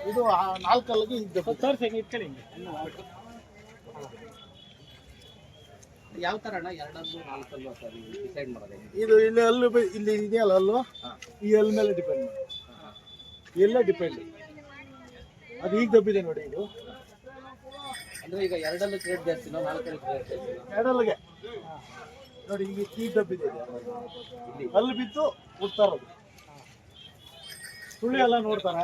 ಇದು 4 ಅಲ್ಲಿಗೆ ಇದು ತೋರಿಸಿ ಹೆಂಗೆ ಇಟ್ಕೊಳ್ಳಿ ಹಿಂಗೆ. ಯಾವ ತರ ಅಣ್ಣ 2 4 ಸರ್ ಡಿಸೈಡ್ ಮಾಡೋದು ಇದು ಇಲ್ಲಿ ಹಲ್ಲು ಇಲ್ಲಿ ಇದೆಯಲ್ಲ ಹಲ್ಲು, ಈ ಹಲ್ಲು ಮೇಲೆ ಡಿಪೆಂಡ್ ಮಾಡಿ ಎಲ್ಲ ಡಿಪೆಂಡ್. ಅದು ಈಗ ದಬ್ಬಿದೆ ನೋಡಿ. ಇದು ಅಂದ್ರೆ ಈಗ 2 ರೇಟ್ ಜಾಸ್ತಿ 4 ರೇಟ್ ಜಾಸ್ತಿ 2 ನೋಡಿ ಈಗ ದಬ್ಬಿದೆ. ಇಲ್ಲಿ ಹಲ್ಲು ಬಿದ್ದು ಉಡ್ತಾ ಇರೋದು. ಸುಳಿ ಎಲ್ಲ ನೋಡ್ತಾರೆ,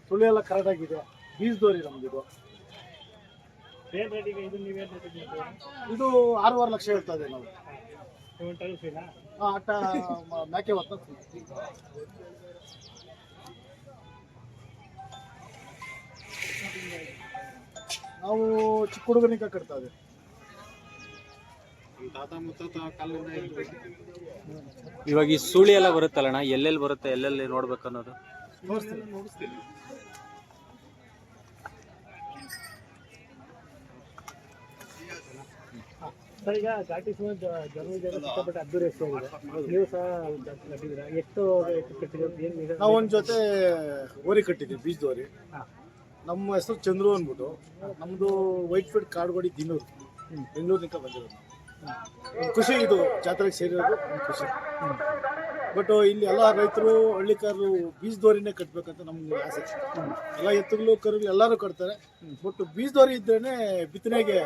ಸುಳಿ ಎಲ್ಲ ಕರೆಕ್ಟ್ ಆಗಿದೆ. ಬೀಜದೋರಿ ನಮ್ದಿದು. ಏನು ರೇಟ್ ಈಗ ಇದು ನೀವೇನು ರೇಟ್ ಇದ್ದೀರಿ? ಇದು 6.5 ಲಕ್ಷ ಹೇಳ್ತಾ ಇದೆ ನಾವು. ಟೈಲ್ಸಿನಾ? ಅಟ್ಟ ಮೇಕೆ ಹೊತ್ತ ನಾವು ಚಿಕ್ಕ ಹುಡುಗನಿಗೆ ಕಟ್ತಾ ಇದ್ದೀವಿ. ಇವಾಗ ಈ ಸುಳಿ ಎಲ್ಲ ಬರುತ್ತಲ್ಲಣ್ಣ, ಎಲ್ಲೆಲ್ಲಿ ಬರುತ್ತೆ, ಎಲ್ಲೆಲ್ಲಿ ನೋಡ್ಬೇಕು ಅನ್ನೋದು ನೋಡಿಸ್ತೀನಿ. ಸರ್ ಈಗ ಘಾಟಿ ಸುಮಾರು ಜನರು ಸಿಕ್ಕಾಪಟ್ಟೆ ಅದ್ದೂರಿ ಎಷ್ಟು ಆಗಿದೆ. ನೀವು ಸಹ ಕಟ್ಟಿದ್ದೀರಾ, ಎಷ್ಟು ಕಟ್ಟಿದ್ದೀರಾ? ಏನು ನಾವು ಒಂದು ಜೊತೆ ಓರಿ ಕಟ್ಟಿದ್ದೀವಿ, ಬೀಜದೋರಿ. ನಮ್ಮ ಹೆಸರು ಚಂದ್ರು ಅಂದ್ಬಿಟ್ಟು. ನಮ್ಮದು ವೈಟ್ ಫೀಲ್ಡ್ ಕಾಡುಗೋಡಿ ದಿನೂರು, ಬೆಂಗಳೂರಿನಿಂದ ಬಂದಿರೋದು. ಖುಷಿ ಇದು ಜಾತ್ರೆಗೆ ಸೇರಿರೋದು ಒಂದು ಖುಷಿ. ಬಟ್ ಇಲ್ಲಿ ಎಲ್ಲ ರೈತರು ಹಳ್ಳಿಕಾರರು ಬೀಜದೋರಿನೇ ಕಟ್ಟಬೇಕಂತ ನಮ್ಗೆ ಆಸೆ. ಎಲ್ಲ ಎತ್ತುಗಳು ಕರುಗಳು ಎಲ್ಲರೂ ಕಟ್ತಾರೆ. ಬಟ್ ಬೀಜದೋರಿ ಇದ್ರೇ ಬಿತ್ತನೆಗೆ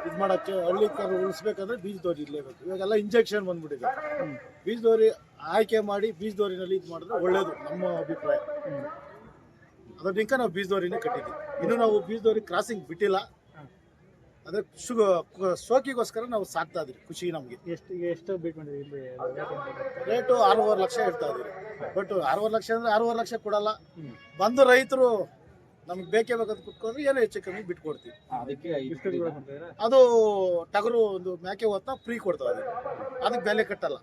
ಇದು ಮಾಡೋಕ್ಕೆ ಹಳ್ಳಿಕಾರರು ಉಳಿಸ್ಬೇಕಂದ್ರೆ ಬೀಜದೋರಿ ಇರಲೇಬೇಕು. ಇವಾಗೆಲ್ಲ ಇಂಜೆಕ್ಷನ್ ಬಂದ್ಬಿಟ್ಟಿದೆ. ಬೀಜದೋರಿ ಆಯ್ಕೆ ಮಾಡಿ ಬೀಜದೋರಿನಲ್ಲಿ ಇದು ಮಾಡಿದ್ರೆ ಒಳ್ಳೇದು ನಮ್ಮ ಅಭಿಪ್ರಾಯ. ಅದರಿಂದ ನಾವು ಬೀಜದೋರಿನೇ ಕಟ್ಟಿದ್ದೀವಿ. ಇನ್ನೂ ನಾವು ಬೀಜದೋರಿ ಕ್ರಾಸಿಂಗ್ ಬಿಟ್ಟಿಲ್ಲ. ಅದೇ ಶೋಕಿಗೋಸ್ಕರ ನಾವು ಸಾಕ್ತಾ ಇದ್ರಿ. ಖುಷಿ ನಮಗೆ. ಎಷ್ಟು ಬೇಕು ಮಾಡಿದ್ರಿ? ರೇಟು 6.5 ಲಕ್ಷ ಹೇಳ್ತಾ ಇದ್ದೀವಿ. ಬಟ್ 6.5 ಲಕ್ಷ ಅಂದರೆ 6.5 ಲಕ್ಷ ಕೊಡಲ್ಲ. ಬಂದು ರೈತರು ನಮ್ಗೆ ಬೇಕೇ ಬೇಕಂತ ಕುತ್ಕೊಂಡ್ರೆ ಏನೋ ಹೆಚ್ಚು ಕಮ್ಮಿ ಬಿಟ್ಕೊಡ್ತೀವಿ. ಅದಕ್ಕೆ ಅದು ಟಗರು ಒಂದು ಮೇಕೆ ಹೊತ್ತ ಫ್ರೀ ಕೊಡ್ತಾ ಇದ್ದೀವಿ. ಅದಕ್ಕೆ ಬೆಲೆ ಕಟ್ಟಲ್ಲ.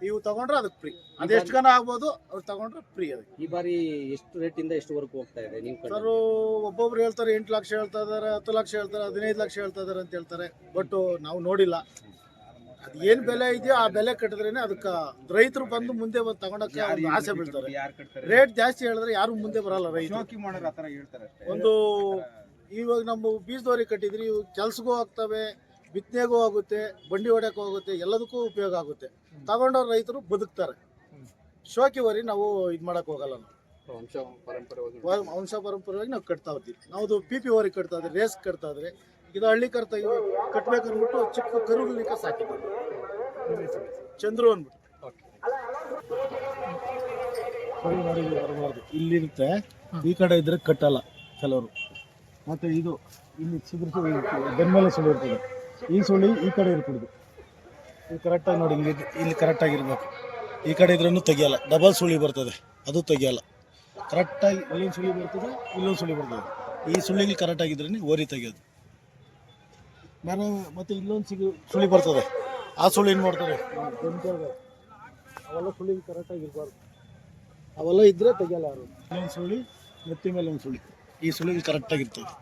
ಇವು ತಗೊಂಡ್ರೆ ಅದಕ್ಕೆ ಫ್ರೀ. ಅದು ಎಷ್ಟು ಗನ ಆಗ್ಬೋದು, ಅವ್ರು ತಗೊಂಡ್ರೆ ಫ್ರೀ. ಅದಕ್ಕೆ ಈ ಬಾರಿ ಎಷ್ಟು ರೇಟ್ ಇಂದ ಎಷ್ಟುವರೆಗೂ ಹೋಗ್ತಾ ಇದೆ ನೀವು? ಸರ್ ಒಬ್ಬೊಬ್ರು ಹೇಳ್ತಾರೆ 8 ಲಕ್ಷ ಹೇಳ್ತಾ ಇದಾರೆ, 10 ಲಕ್ಷ ಹೇಳ್ತಾರೆ, 15 ಲಕ್ಷ ಹೇಳ್ತಾ ಇದಾರೆ ಅಂತ ಹೇಳ್ತಾರೆ. ಬಟ್ ನಾವು ನೋಡಿಲ್ಲ. ಅದು ಏನು ಬೆಲೆ ಇದೆಯೋ ಆ ಬೆಲೆ ಕಟ್ಟಿದ್ರೇನೆ ಅದಕ್ಕೆ ರೈತರು ಬಂದು ಮುಂದೆ ಬಂದು ತಗೊಂಡಕ್ಕೆ ಆಸೆ ಬೀಳ್ತಾರೆ. ರೇಟ್ ಜಾಸ್ತಿ ಹೇಳಿದ್ರೆ ಯಾರು ಮುಂದೆ ಬರಲ್ಲ ರೈತರು. ಒಂದು ಇವಾಗ ನಮ್ಮ ಬೀಜದೋರಿ ಕಟ್ಟಿದ್ರಿ, ಇವು ಕೆಲ್ಸಕ್ಕೂ ಆಗ್ತವೆ, ಬಿತ್ತನೆಗೂ ಆಗುತ್ತೆ, ಬಂಡಿ ಹೊಡ್ಯಕ್ಕೂ ಆಗುತ್ತೆ, ಎಲ್ಲದಕ್ಕೂ ಉಪಯೋಗ ಆಗುತ್ತೆ. ತಗೊಂಡವ್ರು ರೈತರು ಬದುಕ್ತಾರೆ. ಶೋಕಿ ವರಿ ನಾವು ಇದು ಮಾಡಕ್ ಹೋಗಲ್ಲ. ನಾವು ವಂಶ ಪರಂಪರೆಯಾಗಿ ನಾವು ಕಟ್ತಾ ಹೋಗ್ತೀವಿ. ನಾವು PP ವರಿ ಕಟ್ತಾ ಇದ್ರಿ, ರೇಸ್ ಕಟ್ತಾ ಇದ್ರಿ. ಇದು ಹಳ್ಳಿ ಕಟ್ತಾ ಕಟ್ಬೇಕಂದ್ಬಿಟ್ಟು ಚಿಕ್ಕ ಕರುಗಳಿಕ ಸಾಕಿದ್ದೀವಿ. ಚಂದ್ರು ಅಂದ್ಬಿಟ್ಟು. ಬರಬಾರ್ದು, ಇಲ್ಲಿರುತ್ತೆ. ಈ ಕಡೆ ಇದ್ರೆ ಕಟ್ಟಲ್ಲ ಕೆಲವರು. ಮತ್ತೆ ಇದು ಇಲ್ಲಿ ಸುಳಿ ಬೆನ್ಮೇಲೆ ಸುಳಿ ಇರ್ತದೆ. ಈ ಸುಳಿ ಈ ಕಡೆ ಇರ್ಕೊಡುದು. ಇದು ಕರೆಕ್ಟಾಗಿ ನೋಡಿ, ಹಿಂಗೆ ಇಲ್ಲಿ ಕರೆಕ್ಟಾಗಿರ್ಬೇಕು. ಈ ಕಡೆ ಇದ್ರೂ ತೆಗಿಯಲ್ಲ. ಡಬಲ್ ಸುಳಿ ಬರ್ತದೆ, ಅದು ತೆಗಿಯಲ್ಲ. ಕರೆಕ್ಟಾಗಿ ಇಲ್ಲೊಂದು ಸುಳಿ ಬರ್ತದೆ, ಇಲ್ಲೊಂದು ಸುಳಿ ಬರ್ತದೆ. ಈ ಸುಳಿಗೆ ಕರೆಕ್ಟಾಗಿದ್ರೇ ಓರಿ ತೆಗಿಯೋದು. ಬೇರೆ ಮತ್ತು ಇಲ್ಲೊಂದು ಸುಳಿ ಬರ್ತದೆ, ಆ ಸುಳಿ ಏನು ಮಾಡ್ತಾರೆ ಅವೆಲ್ಲ ಸುಳಿ ಕರೆಕ್ಟಾಗಿರ್ಬಾರ್ದು. ಅವೆಲ್ಲ ಇದ್ದರೆ ತೆಗಿಯಲ್ಲ ಯಾರು. ಇಲ್ಲೊಂದು ಸುಳಿ, ನೆತ್ತಿ ಮೇಲೆ ಒಂದು ಸುಳಿ, ಈ ಸುಳಿಗೆ ಕರೆಕ್ಟಾಗಿರ್ತದೆ.